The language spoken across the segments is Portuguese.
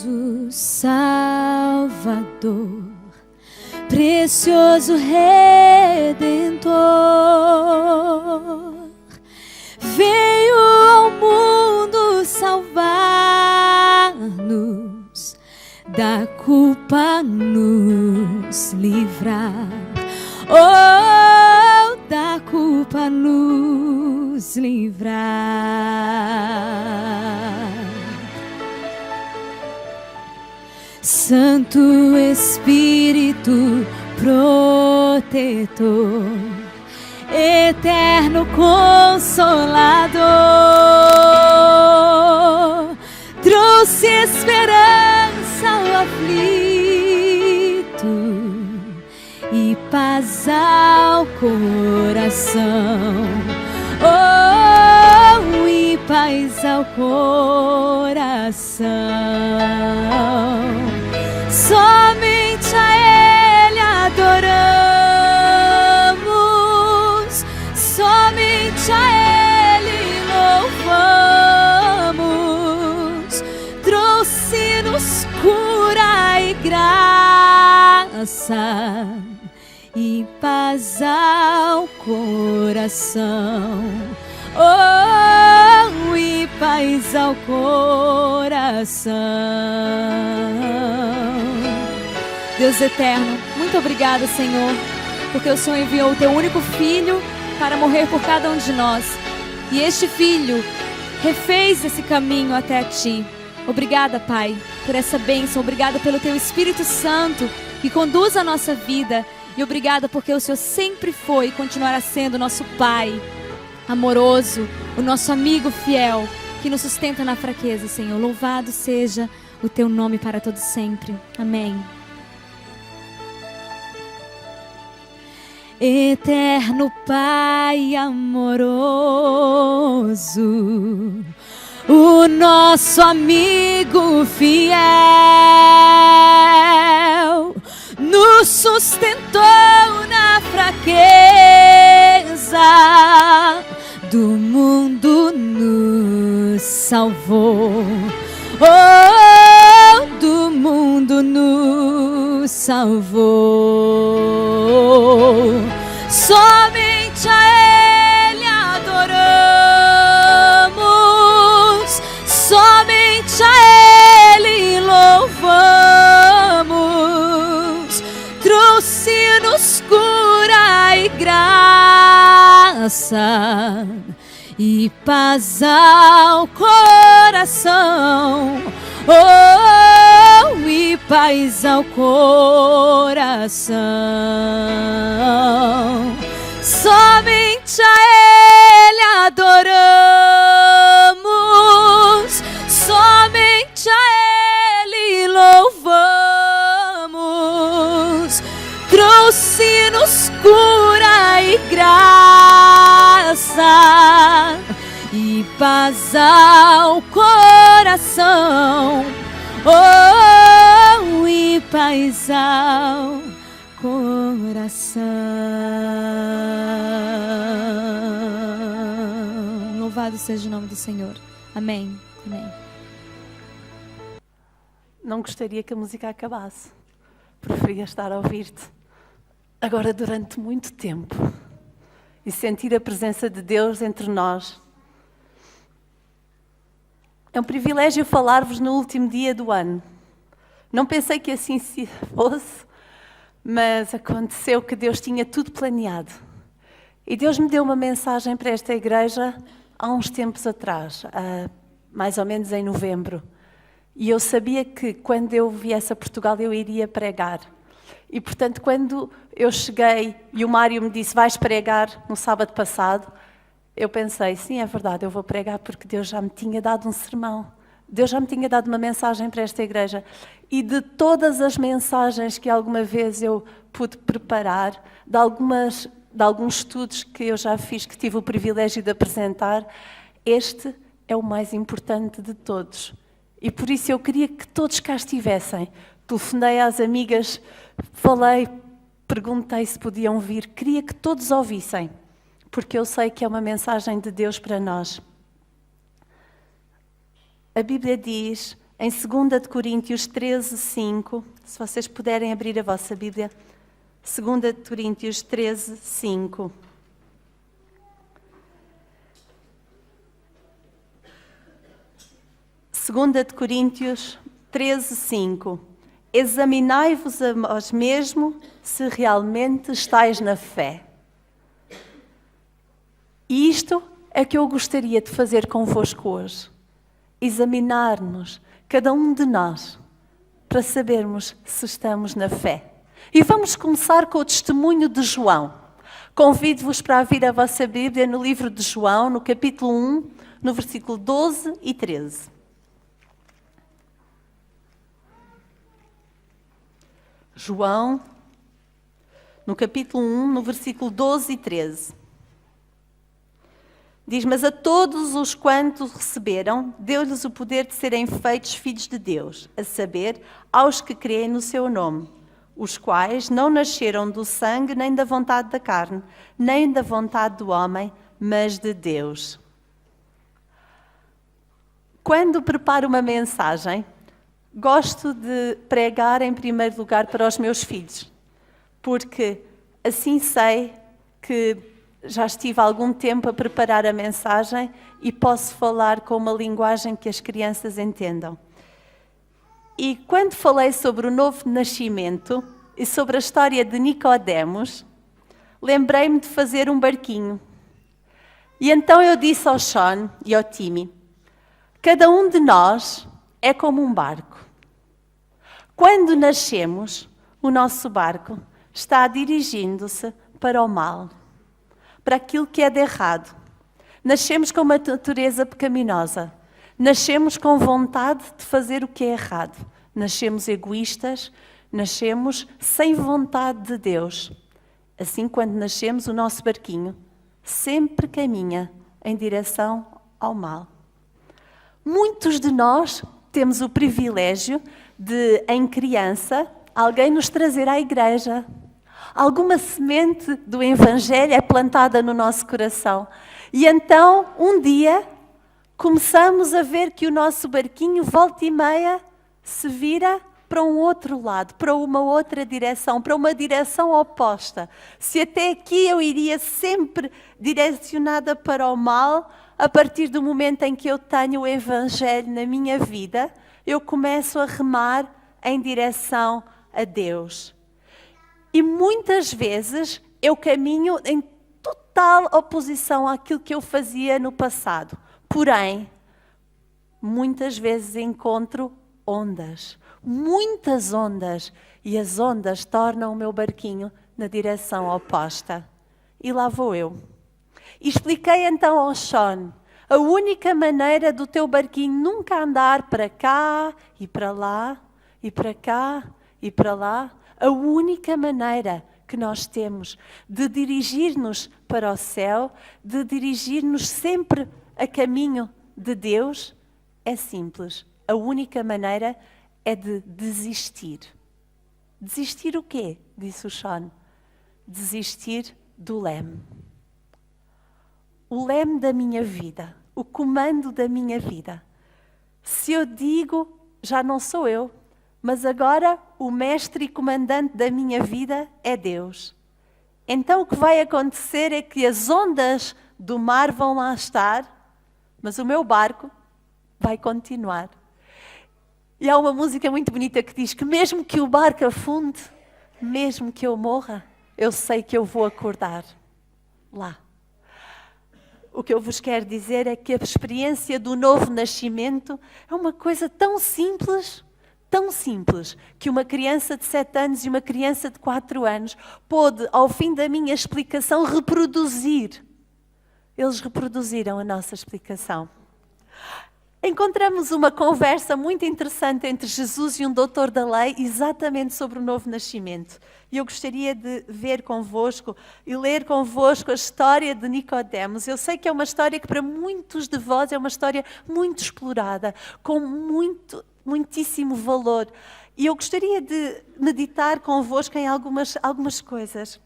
Glorioso Salvador, precioso Redentor, veio ao mundo salvar-nos, da culpa nos livrar. Oh, da culpa nos livrar. Santo Espírito protetor, eterno Consolador, trouxe esperança ao aflito e paz ao coração. Oh, e paz ao coração. Somente a Ele adoramos, somente a Ele louvamos. Trouxe-nos cura e graça e paz ao coração. Oh, e paz ao coração. Deus eterno, muito obrigada, Senhor, porque o Senhor enviou o teu único filho para morrer por cada um de nós. E este filho refez esse caminho até a ti. Obrigada, Pai, por essa bênção. Obrigada pelo teu Espírito Santo que conduz a nossa vida. E obrigada porque o Senhor sempre foi e continuará sendo o nosso Pai amoroso, o nosso amigo fiel, que nos sustenta na fraqueza, Senhor. Louvado seja o teu nome para todo sempre. Amém. Eterno Pai amoroso, o nosso amigo fiel, nos sustentou na fraqueza, do mundo nos salvou. Oh, do mundo nos salvou. Somente a Ele adoramos, somente a Ele louvamos. Trouxe-nos cura e graça e paz ao coração. Oh, e paz ao coração. Somente a Ele adoramos, somente a Ele louvamos. Trouxe-nos cura e graça e paz ao coração. Oh, e paz ao coração. Louvado seja o nome do Senhor. Amém. Amém. Não gostaria que a música acabasse. Preferia estar a ouvir-te agora durante muito tempo e sentir a presença de Deus entre nós. É um privilégio falar-vos no último dia do ano. Não pensei que assim fosse, mas aconteceu que Deus tinha tudo planeado. E Deus me deu uma mensagem para esta igreja há uns tempos atrás, mais ou menos em novembro. E eu sabia que quando eu viesse a Portugal eu iria pregar. E portanto, quando eu cheguei e o Mário me disse, vais pregar no sábado passado, eu pensei, sim, é verdade, eu vou pregar porque Deus já me tinha dado um sermão. Deus já me tinha dado uma mensagem para esta igreja. E de todas as mensagens que alguma vez eu pude preparar, de alguns estudos que eu já fiz, que tive o privilégio de apresentar, este é o mais importante de todos. E por isso eu queria que todos cá estivessem. Telefonei às amigas, falei, perguntei se podiam vir. Queria que todos ouvissem, porque eu sei que é uma mensagem de Deus para nós. A Bíblia diz em 2 de Coríntios 13, 5, se vocês puderem abrir a vossa Bíblia, 2 de Coríntios 13, 5. Segunda de Coríntios 13, 5. Examinai-vos a vós mesmo se realmente estáis na fé. E isto é que eu gostaria de fazer convosco hoje. Examinar-nos, cada um de nós, para sabermos se estamos na fé. E vamos começar com o testemunho de João. Convido-vos para abrir a vossa Bíblia no livro de João, no capítulo 1, no versículo 12 e 13. João, no capítulo 1, no versículo 12 e 13. Diz, mas a todos os quantos receberam, deu-lhes o poder de serem feitos filhos de Deus, a saber, aos que creem no seu nome, os quais não nasceram do sangue, nem da vontade da carne, nem da vontade do homem, mas de Deus. Quando preparo uma mensagem, gosto de pregar em primeiro lugar para os meus filhos, porque assim sei que já estive há algum tempo a preparar a mensagem e posso falar com uma linguagem que as crianças entendam. E quando falei sobre o novo nascimento e sobre a história de Nicodemos, lembrei-me de fazer um barquinho. E então eu disse ao Sean e ao Timmy, cada um de nós é como um barco. Quando nascemos, o nosso barco está dirigindo-se para o mal, para aquilo que é de errado. Nascemos com uma natureza pecaminosa. Nascemos com vontade de fazer o que é errado. Nascemos egoístas, nascemos sem vontade de Deus. Assim, quando nascemos, o nosso barquinho sempre caminha em direção ao mal. Muitos de nós temos o privilégio de, em criança, alguém nos trazer à igreja. Alguma semente do Evangelho é plantada no nosso coração. E então, um dia, começamos a ver que o nosso barquinho, volta e meia, se vira para um outro lado, para uma outra direção, para uma direção oposta. Se até aqui eu iria sempre direcionada para o mal, a partir do momento em que eu tenho o Evangelho na minha vida, eu começo a remar em direção a Deus. E muitas vezes eu caminho em total oposição àquilo que eu fazia no passado. Porém, muitas vezes encontro ondas, muitas ondas, e as ondas tornam o meu barquinho na direção oposta. E lá vou eu. E expliquei então ao Sean, a única maneira do teu barquinho nunca andar para cá e para lá, e para cá e para lá, a única maneira que nós temos de dirigir-nos para o céu, de dirigir-nos sempre a caminho de Deus, é simples. A única maneira é de desistir. Desistir o quê? Disse o Sean. Desistir do leme. O leme da minha vida, o comando da minha vida. Se eu digo, já não sou eu, mas agora o mestre e comandante da minha vida é Deus. Então o que vai acontecer é que as ondas do mar vão lá estar, mas o meu barco vai continuar. E há uma música muito bonita que diz que mesmo que o barco afunde, mesmo que eu morra, eu sei que eu vou acordar lá. O que eu vos quero dizer é que a experiência do novo nascimento é uma coisa tão simples, que uma criança de 7 anos e uma criança de 4 anos pôde, ao fim da minha explicação, reproduzir. Eles reproduziram a nossa explicação. Encontramos uma conversa muito interessante entre Jesus e um doutor da lei exatamente sobre o novo nascimento. E eu gostaria de ver convosco e ler convosco a história de Nicodemos. Eu sei que é uma história que para muitos de vós é uma história muito explorada, com muitíssimo valor. E eu gostaria de meditar convosco em algumas coisas.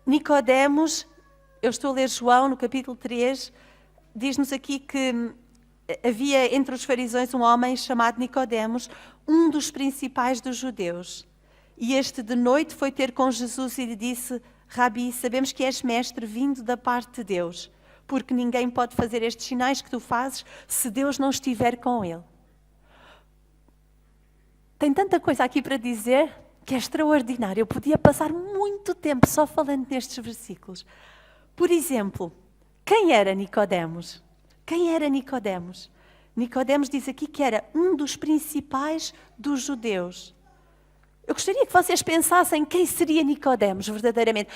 Nicodemos, eu estou a ler João no capítulo 3, diz-nos aqui que havia entre os fariseus um homem chamado Nicodemos, um dos principais dos judeus. E este de noite foi ter com Jesus e lhe disse: Rabi, sabemos que és mestre vindo da parte de Deus, porque ninguém pode fazer estes sinais que tu fazes se Deus não estiver com ele. Tem tanta coisa aqui para dizer que é extraordinário. Eu podia passar muito tempo só falando nestes versículos. Por exemplo, quem era Nicodemos? Quem era Nicodemos? Nicodemos diz aqui que era um dos principais dos judeus. Eu gostaria que vocês pensassem quem seria Nicodemos verdadeiramente.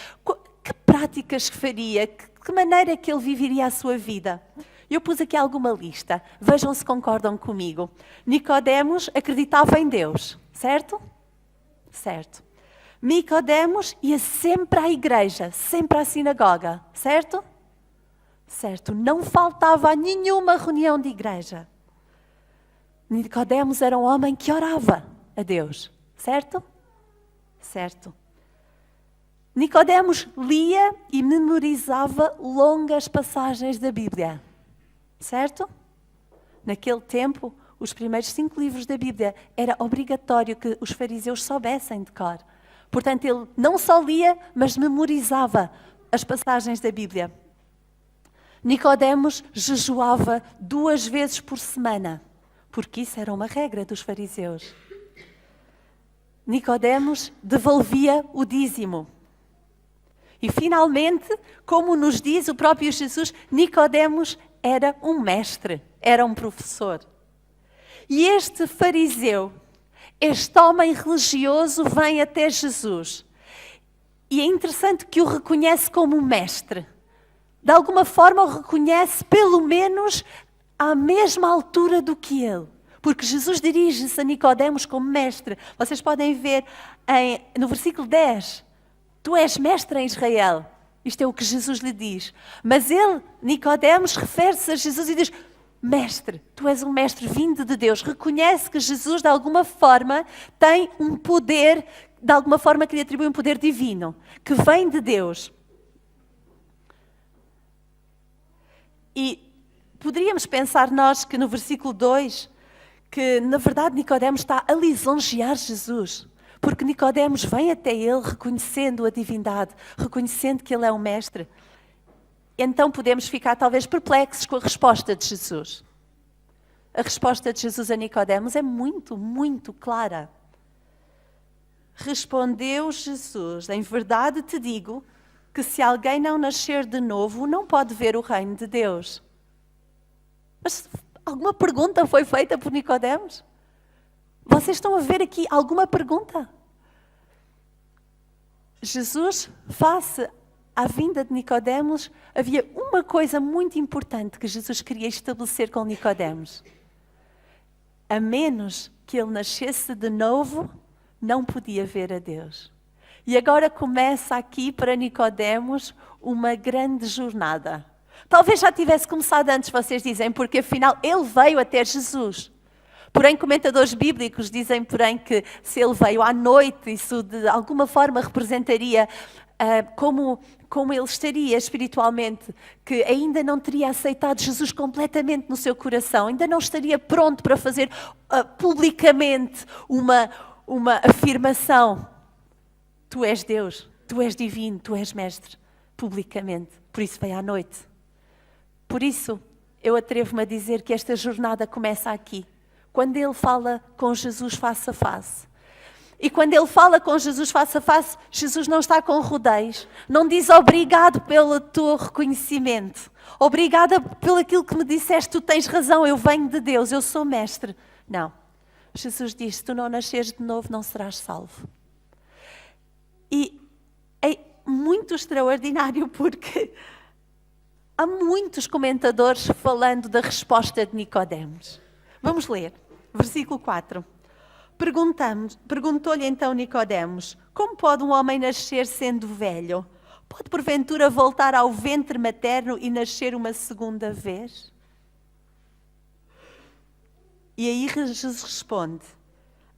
Que práticas faria? Que maneira que ele viveria a sua vida? Eu pus aqui alguma lista. Vejam se concordam comigo. Nicodemos acreditava em Deus, certo? Certo. Nicodemos ia sempre à igreja, sempre à sinagoga, certo? Certo. Não faltava a nenhuma reunião de igreja. Nicodemos era um homem que orava a Deus, certo? Certo. Nicodemos lia e memorizava longas passagens da Bíblia, certo? Naquele tempo, os primeiros 5 livros da Bíblia era obrigatório que os fariseus soubessem de cor. Portanto, ele não só lia, mas memorizava as passagens da Bíblia. Nicodemos jejuava 2 vezes por semana, porque isso era uma regra dos fariseus. Nicodemos devolvia o dízimo. E finalmente, como nos diz o próprio Jesus, Nicodemos era um mestre, era um professor. E este fariseu, este homem religioso, vem até Jesus. E é interessante que o reconhece como mestre. De alguma forma o reconhece pelo menos à mesma altura do que ele. Porque Jesus dirige-se a Nicodemos como mestre. Vocês podem ver no versículo 10. Tu és mestre em Israel. Isto é o que Jesus lhe diz. Mas ele, Nicodemos, refere-se a Jesus e diz: Mestre, tu és um mestre vindo de Deus. Reconhece que Jesus, de alguma forma, tem um poder, de alguma forma que lhe atribui um poder divino, que vem de Deus. E poderíamos pensar nós que no versículo 2, que na verdade Nicodemos está a lisonjear Jesus. Porque Nicodemos vem até ele reconhecendo a divindade, reconhecendo que ele é um mestre. Então podemos ficar talvez perplexos com a resposta de Jesus. A resposta de Jesus a Nicodemos é muito, muito clara. Respondeu Jesus: em verdade te digo que se alguém não nascer de novo, não pode ver o reino de Deus. Mas alguma pergunta foi feita por Nicodemos? Vocês estão a ver aqui alguma pergunta? Jesus, face à vinda de Nicodemos, havia uma coisa muito importante que Jesus queria estabelecer com Nicodemos. A menos que ele nascesse de novo, não podia ver a Deus. E agora começa aqui para Nicodemos uma grande jornada. Talvez já tivesse começado antes, vocês dizem, porque afinal ele veio até Jesus. Porém, comentadores bíblicos dizem, porém, que se ele veio à noite, isso de alguma forma representaria como ele estaria espiritualmente, que ainda não teria aceitado Jesus completamente no seu coração, ainda não estaria pronto para fazer publicamente uma afirmação. Tu és Deus, tu és divino, tu és mestre, publicamente. Por isso veio à noite. Por isso, eu atrevo-me a dizer que esta jornada começa aqui. Quando ele fala com Jesus face a face. E quando ele fala com Jesus face a face, Jesus não está com rodeios. Não diz obrigado pelo teu reconhecimento. Obrigada pelo aquilo que me disseste, tu tens razão, eu venho de Deus, eu sou mestre. Não. Jesus diz, se tu não nasceres de novo, não serás salvo. E é muito extraordinário porque há muitos comentadores falando da resposta de Nicodemos. Vamos ler. Versículo 4. Perguntou-lhe então Nicodemos: como pode um homem nascer sendo velho? Pode porventura voltar ao ventre materno e nascer uma segunda vez? E aí Jesus responde: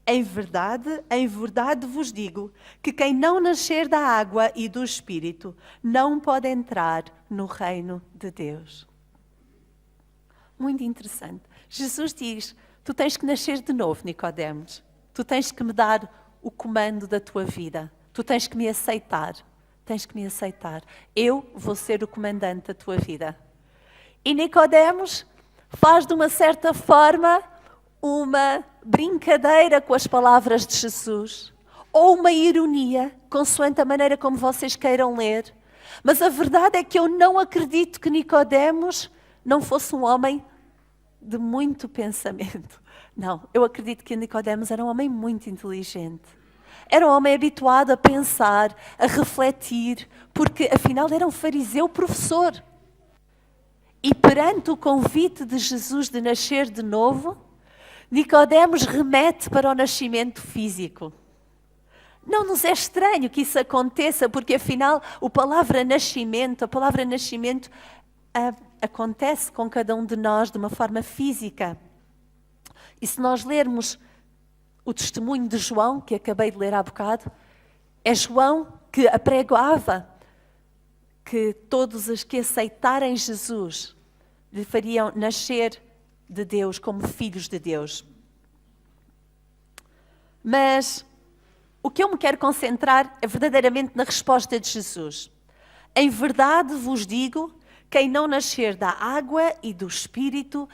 em verdade vos digo que quem não nascer da água e do Espírito não pode entrar no reino de Deus. muito interessante. Jesus diz, tu tens que nascer de novo, Nicodemos. Tu tens que me dar o comando da tua vida. Tu tens que me aceitar. Tens que me aceitar. Eu vou ser o comandante da tua vida. E Nicodemos faz de uma certa forma uma brincadeira com as palavras de Jesus. Ou uma ironia, consoante a maneira como vocês queiram ler. Mas a verdade é que eu não acredito que Nicodemos não fosse um homem de muito pensamento. Não, eu acredito que Nicodemos era um homem muito inteligente. Era um homem habituado a pensar, a refletir, porque afinal era um fariseu professor. E perante o convite de Jesus de nascer de novo, Nicodemos remete para o nascimento físico. Não nos é estranho que isso aconteça, porque afinal a palavra nascimento acontece com cada um de nós de uma forma física. E se nós lermos o testemunho de João, que acabei de ler há bocado, é João que apregoava que todos os que aceitarem Jesus lhe fariam nascer de Deus como filhos de Deus. Mas o que eu me quero concentrar é verdadeiramente na resposta de Jesus. Em verdade vos digo, quem não nascer da água e do Espírito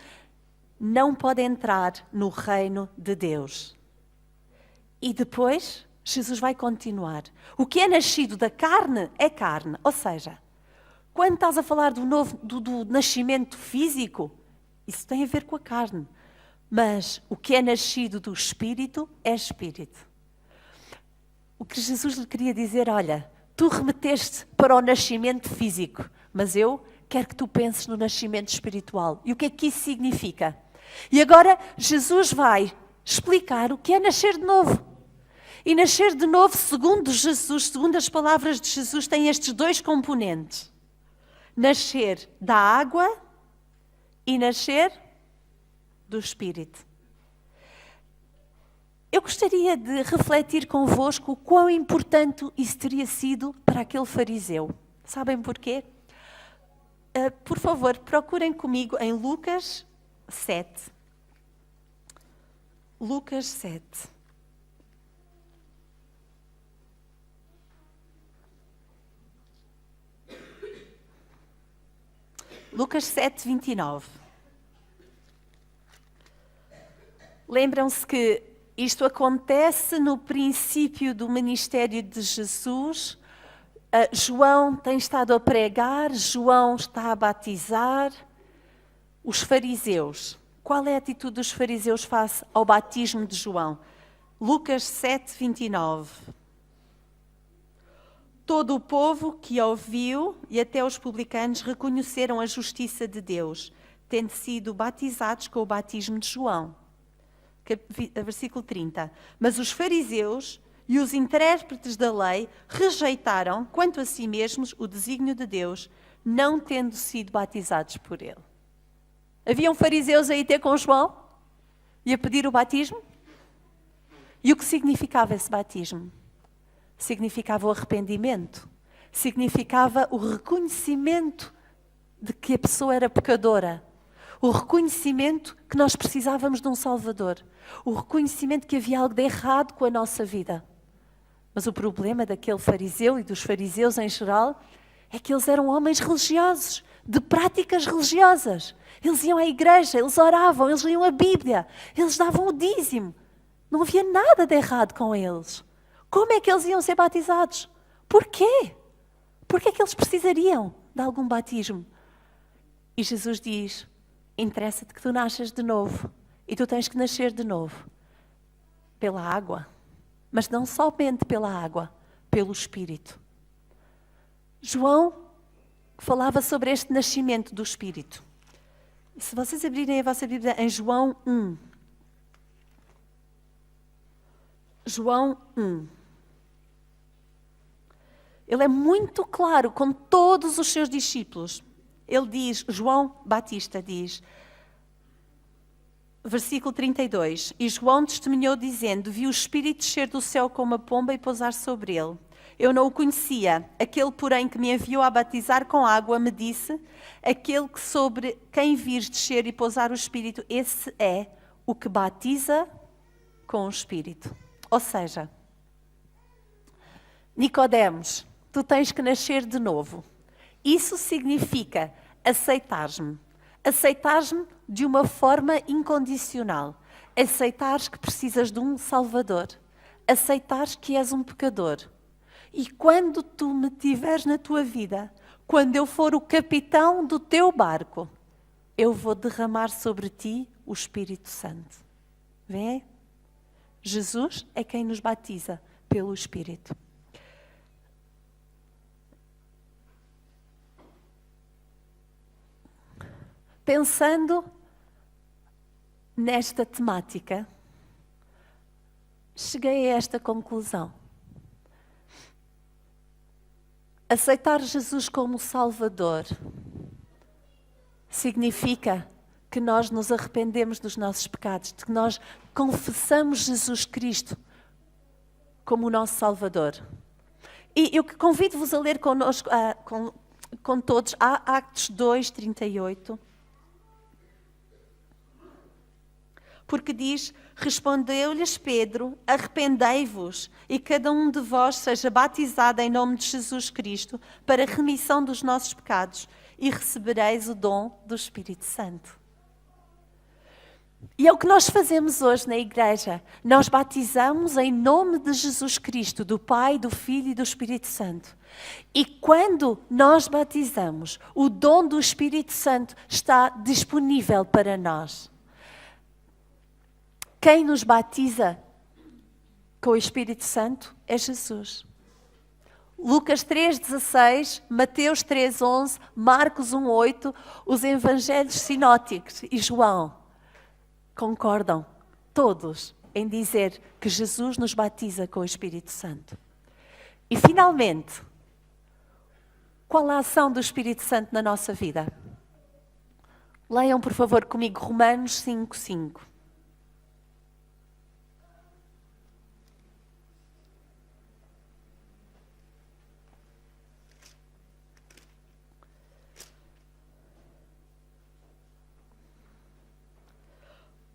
não pode entrar no reino de Deus. E depois, Jesus vai continuar. O que é nascido da carne é carne. Ou seja, quando estás a falar do nascimento físico, isso tem a ver com a carne. Mas o que é nascido do Espírito é Espírito. O que Jesus lhe queria dizer, olha, tu remeteste para o nascimento físico, mas eu quero que tu penses no nascimento espiritual. E o que é que isso significa? E agora Jesus vai explicar o que é nascer de novo. E nascer de novo, segundo Jesus, segundo as palavras de Jesus, tem estes dois componentes. Nascer da água e nascer do Espírito. Eu gostaria de refletir convosco o quão importante isso teria sido para aquele fariseu. Sabem porquê? Por favor, procurem comigo em Lucas 7. Lucas 7. Lucas 7, 29. Lembram-se que isto acontece no princípio do ministério de Jesus. João tem estado a pregar, João está a batizar. Os fariseus. Qual é a atitude dos fariseus face ao batismo de João? Lucas 7, 29. Todo o povo que ouviu e até os publicanos reconheceram a justiça de Deus, tendo sido batizados com o batismo de João. Versículo 30. Mas os fariseus e os intérpretes da lei rejeitaram, quanto a si mesmos, o desígnio de Deus, não tendo sido batizados por ele. Haviam fariseus a ir ter com João e a pedir o batismo? E o que significava esse batismo? Significava o arrependimento, significava o reconhecimento de que a pessoa era pecadora, o reconhecimento que nós precisávamos de um Salvador, o reconhecimento que havia algo de errado com a nossa vida. Mas o problema daquele fariseu e dos fariseus em geral é que eles eram homens religiosos, de práticas religiosas. Eles iam à igreja, eles oravam, eles liam a Bíblia, eles davam o dízimo. Não havia nada de errado com eles. Como é que eles iam ser batizados? Porquê? Porquê é que eles precisariam de algum batismo? E Jesus diz, interessa-te que tu nasças de novo. E tu tens que nascer de novo. Pela água. Mas não somente pela água, pelo Espírito. João falava sobre este nascimento do Espírito. E se vocês abrirem a vossa Bíblia em João 1. João 1. Ele é muito claro com todos os seus discípulos. Ele diz, João Batista diz, versículo 32, e João testemunhou dizendo, vi o Espírito descer do céu como uma pomba e pousar sobre ele. Eu não o conhecia. Aquele, porém, que me enviou a batizar com água, me disse: aquele que sobre quem vires descer e pousar o Espírito, esse é o que batiza com o Espírito. Ou seja, Nicodemos, tu tens que nascer de novo. Isso significa aceitares-me. Aceitares-me de uma forma incondicional. Aceitares que precisas de um Salvador. Aceitares que és um pecador. E quando tu me tiveres na tua vida, quando eu for o capitão do teu barco, eu vou derramar sobre ti o Espírito Santo. Vê? Jesus é quem nos batiza pelo Espírito. Pensando nesta temática, cheguei a esta conclusão. Aceitar Jesus como Salvador significa que nós nos arrependemos dos nossos pecados, de que nós confessamos Jesus Cristo como o nosso Salvador. E eu convido-vos a ler connosco, com todos, Atos 2, 38. Porque diz: respondeu-lhes Pedro: arrependei-vos e cada um de vós seja batizado em nome de Jesus Cristo para a remissão dos nossos pecados e recebereis o dom do Espírito Santo. E é o que nós fazemos hoje na igreja. Nós batizamos em nome de Jesus Cristo, do Pai, do Filho e do Espírito Santo. E quando nós batizamos, o dom do Espírito Santo está disponível para nós. Quem nos batiza com o Espírito Santo é Jesus. Lucas 3,16, Mateus 3,11, Marcos 1,8, os evangelhos sinóticos e João concordam todos em dizer que Jesus nos batiza com o Espírito Santo. E finalmente, qual a ação do Espírito Santo na nossa vida? Leiam, por favor, comigo Romanos 5,5.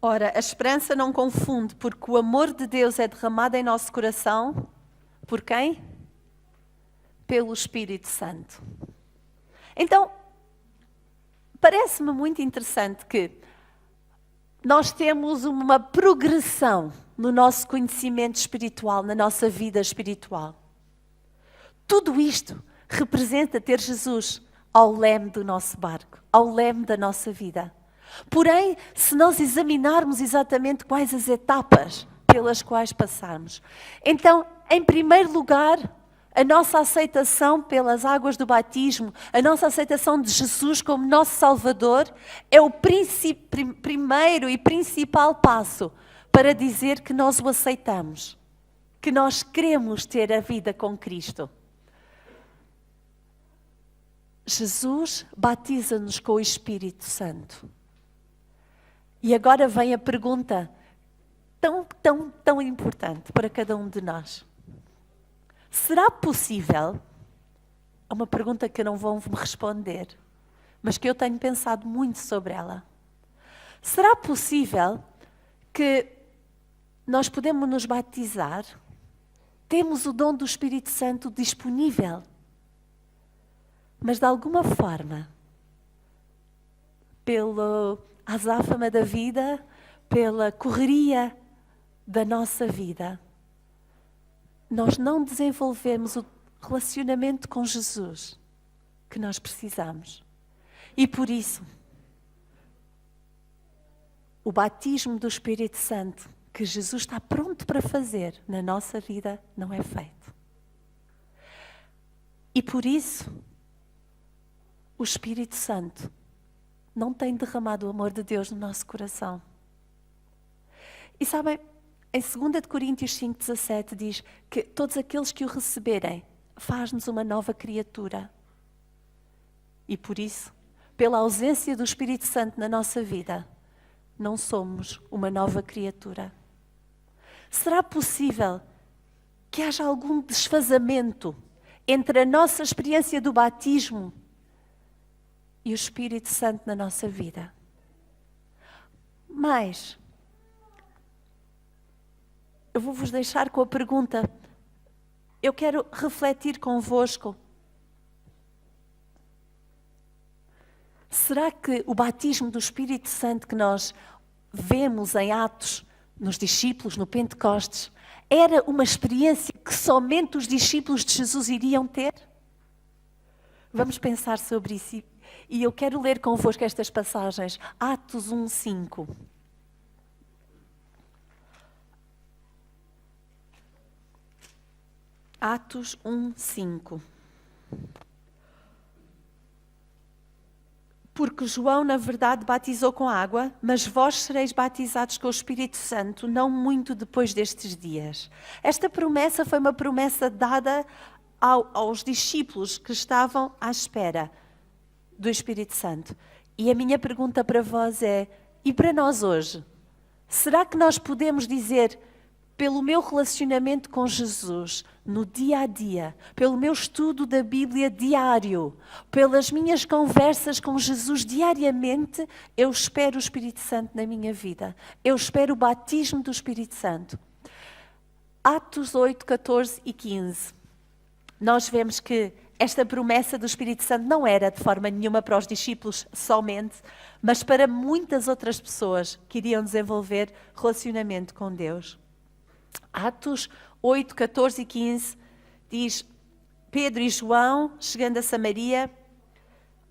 Ora, a esperança não confunde, porque o amor de Deus é derramado em nosso coração. Por quem? Pelo Espírito Santo. Então, parece-me muito interessante que nós temos uma progressão no nosso conhecimento espiritual, na nossa vida espiritual. Tudo isto representa ter Jesus ao leme do nosso barco, ao leme da nossa vida. Porém, se nós examinarmos exatamente quais as etapas pelas quais passamos, então, em primeiro lugar, a nossa aceitação pelas águas do batismo, a nossa aceitação de Jesus como nosso Salvador, é o primeiro e principal passo para dizer que nós o aceitamos, que nós queremos ter a vida com Cristo. Jesus batiza-nos com o Espírito Santo. E agora vem a pergunta tão importante para cada um de nós. Será possível? É uma pergunta que eu não vou me responder, mas que eu tenho pensado muito sobre ela. Será possível que nós podemos nos batizar, temos o dom do Espírito Santo disponível, mas de alguma forma, pela azáfama da vida, pela correria da nossa vida, nós não desenvolvemos o relacionamento com Jesus que nós precisamos. E por isso, o batismo do Espírito Santo que Jesus está pronto para fazer na nossa vida não é feito. E por isso, o Espírito Santo não tem derramado o amor de Deus no nosso coração. E sabem, em 2 Coríntios 5,17 diz que todos aqueles que o receberem faz-nos uma nova criatura. E por isso, pela ausência do Espírito Santo na nossa vida, não somos uma nova criatura. Será possível que haja algum desfazamento entre a nossa experiência do batismo e o Espírito Santo na nossa vida. Mas eu vou-vos deixar com a pergunta. Eu quero refletir convosco. Será que o batismo do Espírito Santo que nós vemos em Atos, nos discípulos, no Pentecostes, era uma experiência que somente os discípulos de Jesus iriam ter? Vamos pensar sobre isso. E eu quero ler convosco estas passagens. Atos 1:5. Atos 1:5. Porque João, na verdade, batizou com água, mas vós sereis batizados com o Espírito Santo, não muito depois destes dias. Esta promessa foi uma promessa dada aos discípulos que estavam à espera do Espírito Santo. E a minha pergunta para vós é, e para nós hoje? Será que nós podemos dizer, pelo meu relacionamento com Jesus, no dia a dia, pelo meu estudo da Bíblia diário, pelas minhas conversas com Jesus diariamente, eu espero o Espírito Santo na minha vida. Eu espero o batismo do Espírito Santo. Atos 8, 14 e 15. Nós vemos que esta promessa do Espírito Santo não era de forma nenhuma para os discípulos somente, mas para muitas outras pessoas que iriam desenvolver relacionamento com Deus. Atos 8, 14 e 15 diz: Pedro e João, chegando a Samaria,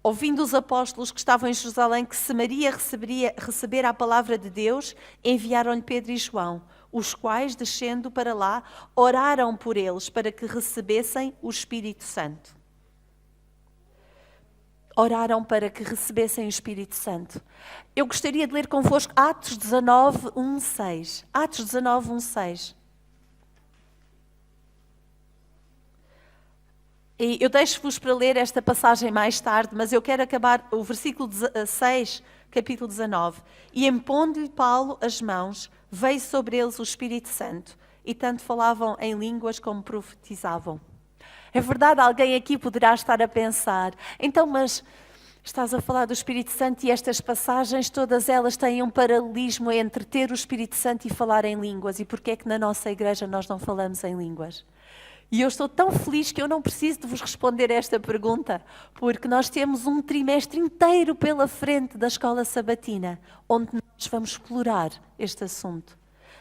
ouvindo os apóstolos que estavam em Jerusalém que Samaria recebera a palavra de Deus, enviaram-lhe Pedro e João, os quais, descendo para lá, oraram por eles para que recebessem o Espírito Santo. Oraram para que recebessem o Espírito Santo. Eu gostaria de ler convosco Atos 19, 1, 6. Atos 19, 1, 6. E eu deixo-vos para ler esta passagem mais tarde, mas eu quero acabar o versículo 6, capítulo 19. E impondo-lhe Paulo as mãos, veio sobre eles o Espírito Santo, e tanto falavam em línguas como profetizavam. É verdade, alguém aqui poderá estar a pensar, então, mas estás a falar do Espírito Santo e estas passagens, todas elas têm um paralelismo entre ter o Espírito Santo e falar em línguas. E porquê é que na nossa igreja nós não falamos em línguas? E eu estou tão feliz que eu não preciso de vos responder esta pergunta, porque nós temos um trimestre inteiro pela frente da escola sabatina, onde nós vamos explorar este assunto.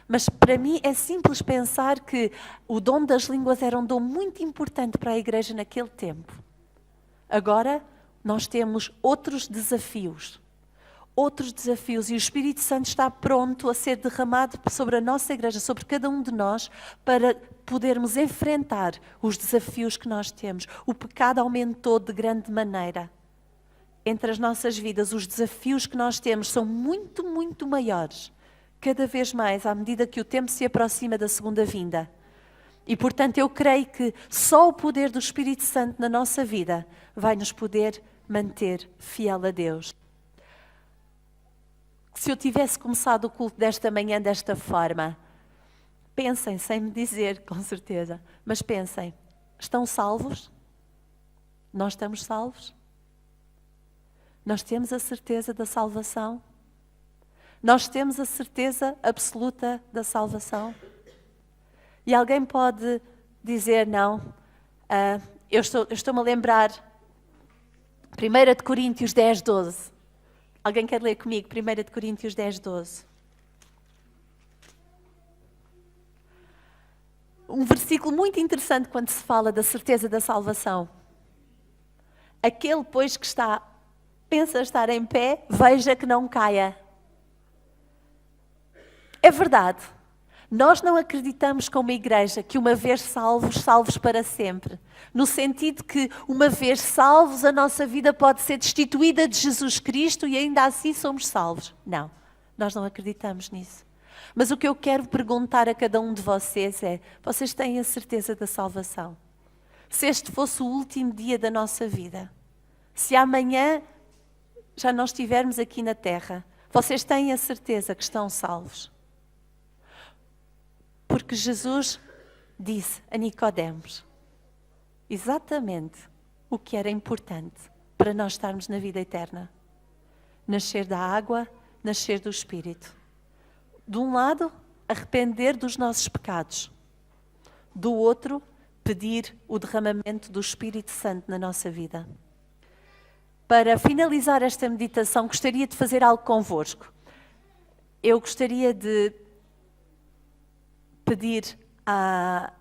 Mas para mim é simples pensar que o dom das línguas era um dom muito importante para a igreja naquele tempo. Agora nós temos outros desafios e o Espírito Santo está pronto a ser derramado sobre a nossa igreja, sobre cada um de nós, para podermos enfrentar os desafios que nós temos. O pecado aumentou de grande maneira entre as nossas vidas. Os desafios que nós temos são muito, muito maiores, cada vez mais, à medida que o tempo se aproxima da segunda vinda. E, portanto, eu creio que só o poder do Espírito Santo na nossa vida vai nos poder manter fiel a Deus. Se eu tivesse começado o culto desta manhã desta forma, pensem, sem me dizer, com certeza, mas pensem, estão salvos? Nós estamos salvos? Nós temos a certeza da salvação? Nós temos a certeza absoluta da salvação? E alguém pode dizer, não, eu estou-me a lembrar, 1 Coríntios 10, 12. Alguém quer ler comigo 1 Coríntios 10, 12? Um versículo muito interessante quando se fala da certeza da salvação. Aquele, pois, que pensa estar em pé, veja que não caia. É verdade. Nós não acreditamos como igreja que uma vez salvos, salvos para sempre. No sentido que uma vez salvos, a nossa vida pode ser destituída de Jesus Cristo e ainda assim somos salvos. Não, nós não acreditamos nisso. Mas o que eu quero perguntar a cada um de vocês é, vocês têm a certeza da salvação? Se este fosse o último dia da nossa vida, se amanhã já não estivermos aqui na terra, vocês têm a certeza que estão salvos? Porque Jesus disse a Nicodemos exatamente o que era importante para nós estarmos na vida eterna. Nascer da água, nascer do Espírito. De um lado, arrepender dos nossos pecados. Do outro, pedir o derramamento do Espírito Santo na nossa vida. Para finalizar esta meditação, gostaria de fazer algo convosco. Eu gostaria de pedir à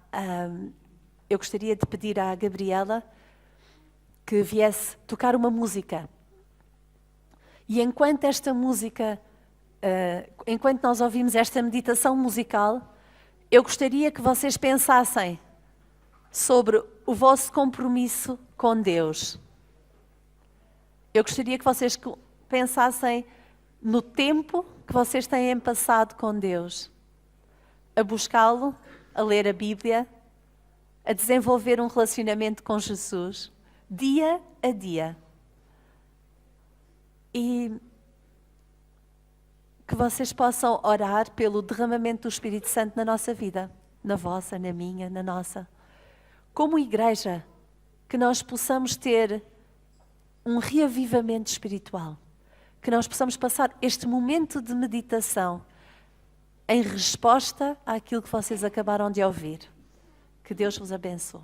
Gabriela que viesse tocar uma música. E enquanto esta música, enquanto nós ouvimos esta meditação musical, eu gostaria que vocês pensassem sobre o vosso compromisso com Deus. Eu gostaria que vocês pensassem no tempo que vocês têm passado com Deus, a buscá-lo, a ler a Bíblia, a desenvolver um relacionamento com Jesus, dia a dia. E que vocês possam orar pelo derramamento do Espírito Santo na nossa vida, na vossa, na minha, na nossa. Como igreja, que nós possamos ter um reavivamento espiritual, que nós possamos passar este momento de meditação em resposta àquilo que vocês acabaram de ouvir. Que Deus vos abençoe.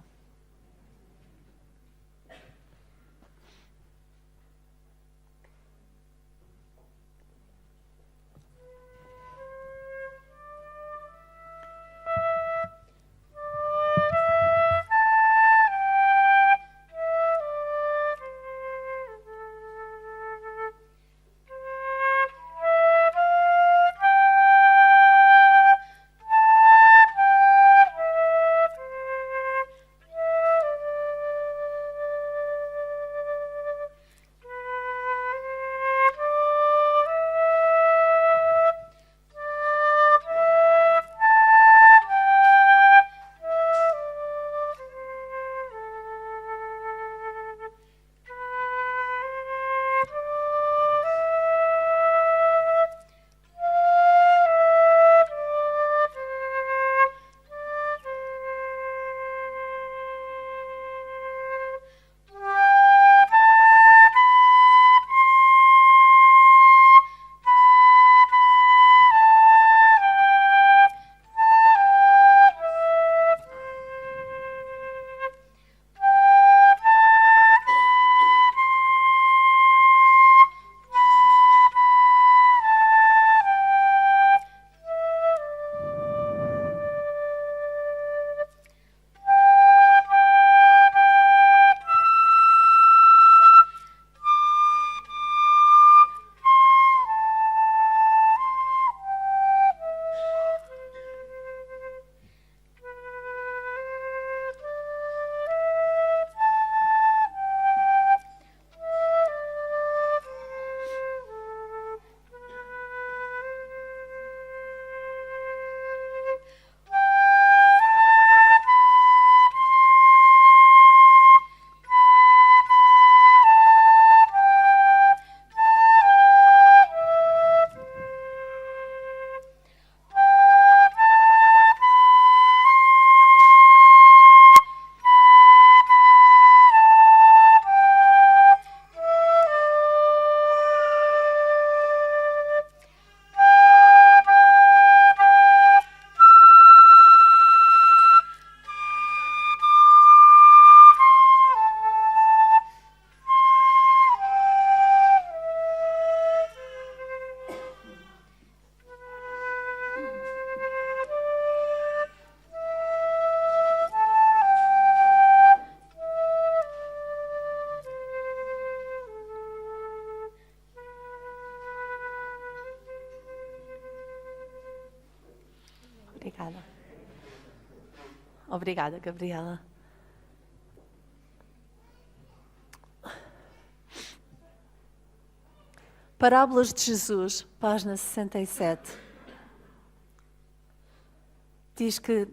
Obrigada. Obrigada, Gabriela. Parábolas de Jesus, página 67. Diz que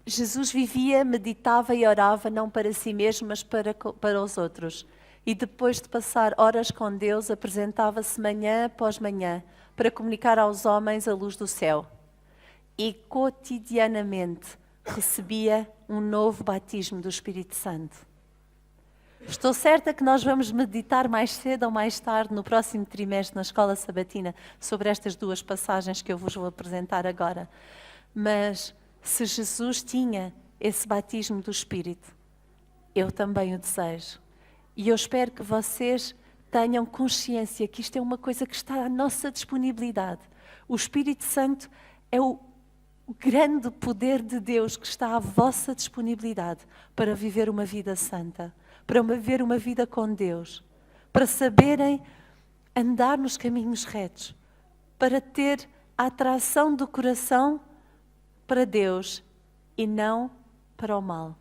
Jesus vivia, meditava e orava não para si mesmo, mas para os outros. E depois de passar horas com Deus, apresentava-se manhã após manhã para comunicar aos homens a luz do céu. E cotidianamente recebia um novo batismo do Espírito Santo. Estou certa que nós vamos meditar mais cedo ou mais tarde, no próximo trimestre, na Escola Sabatina, sobre estas duas passagens que eu vos vou apresentar agora. Mas se Jesus tinha esse batismo do Espírito, eu também o desejo. E eu espero que vocês tenham consciência que isto é uma coisa que está à nossa disponibilidade. O Espírito Santo é o grande poder de Deus que está à vossa disponibilidade para viver uma vida santa, para viver uma vida com Deus, para saberem andar nos caminhos retos, para ter a atração do coração para Deus e não para o mal.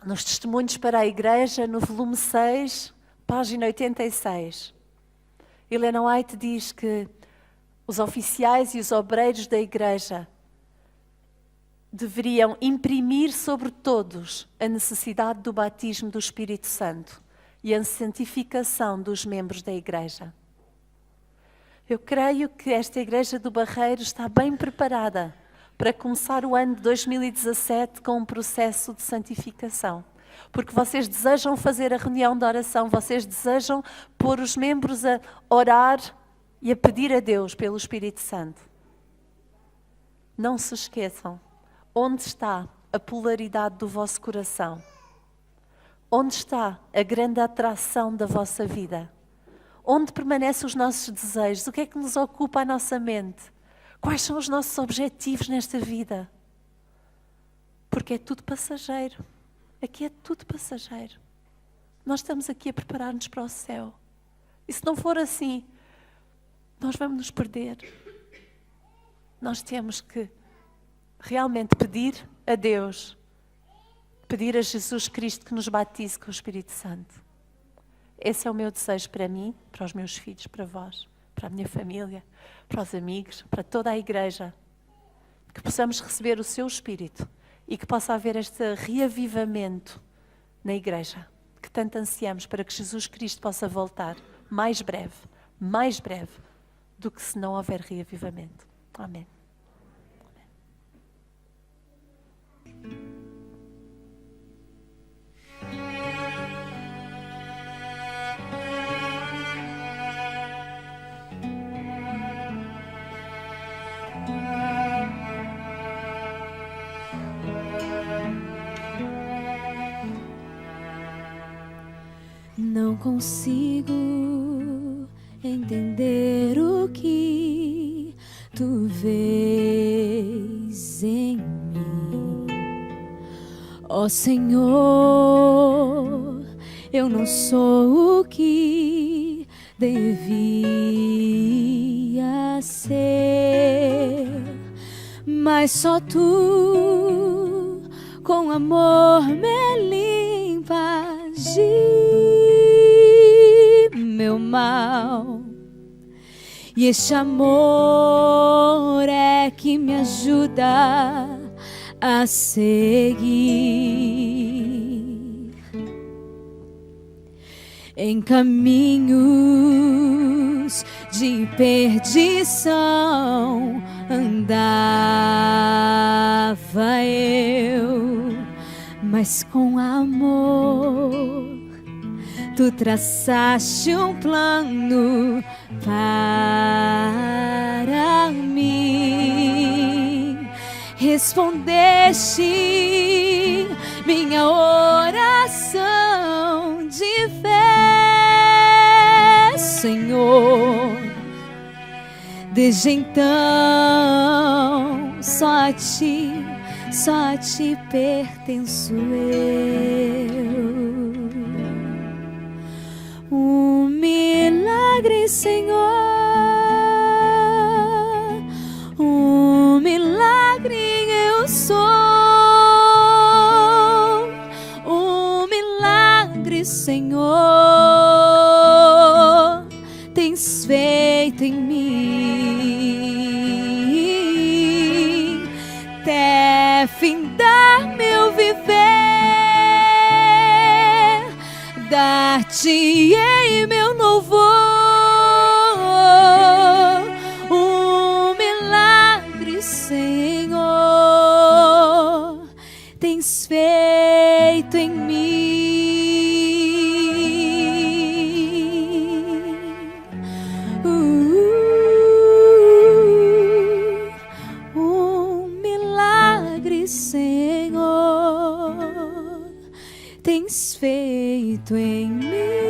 Nos Testemunhos para a Igreja, no volume 6, página 86, Ellen White diz que os oficiais e os obreiros da Igreja deveriam imprimir sobre todos a necessidade do batismo do Espírito Santo e a santificação dos membros da Igreja. Eu creio que esta Igreja do Barreiro está bem preparada para começar o ano de 2017 com um processo de santificação. Porque vocês desejam fazer a reunião de oração, vocês desejam pôr os membros a orar e a pedir a Deus pelo Espírito Santo. Não se esqueçam, onde está a polaridade do vosso coração? Onde está a grande atração da vossa vida? Onde permanecem os nossos desejos? O que é que nos ocupa a nossa mente? Quais são os nossos objetivos nesta vida? Porque é tudo passageiro. Aqui é tudo passageiro. Nós estamos aqui a preparar-nos para o céu. E se não for assim, nós vamos nos perder. Nós temos que realmente pedir a Deus, pedir a Jesus Cristo que nos batize com o Espírito Santo. Esse é o meu desejo para mim, para os meus filhos, para vós, para a minha família, para os amigos, para toda a igreja. Que possamos receber o seu Espírito e que possa haver este reavivamento na igreja, que tanto ansiamos para que Jesus Cristo possa voltar mais breve do que se não houver reavivamento. Amém. Não consigo entender o que tu vês em mim. Ó Senhor, eu não sou o que devia ser, mas só tu com amor me limpas de meu mal, e este amor é que me ajuda a seguir em caminhos de perdição. Andava eu, mas com amor tu traçaste um plano para mim, respondeste minha oração de fé, Senhor. Desde então só a ti pertenço eu. Um milagre, Senhor, um milagre eu sou, um milagre, Senhor, tens feito em mim, até findar meu viver, dar-te-ei meu louvor. Um milagre, tens feito em mim.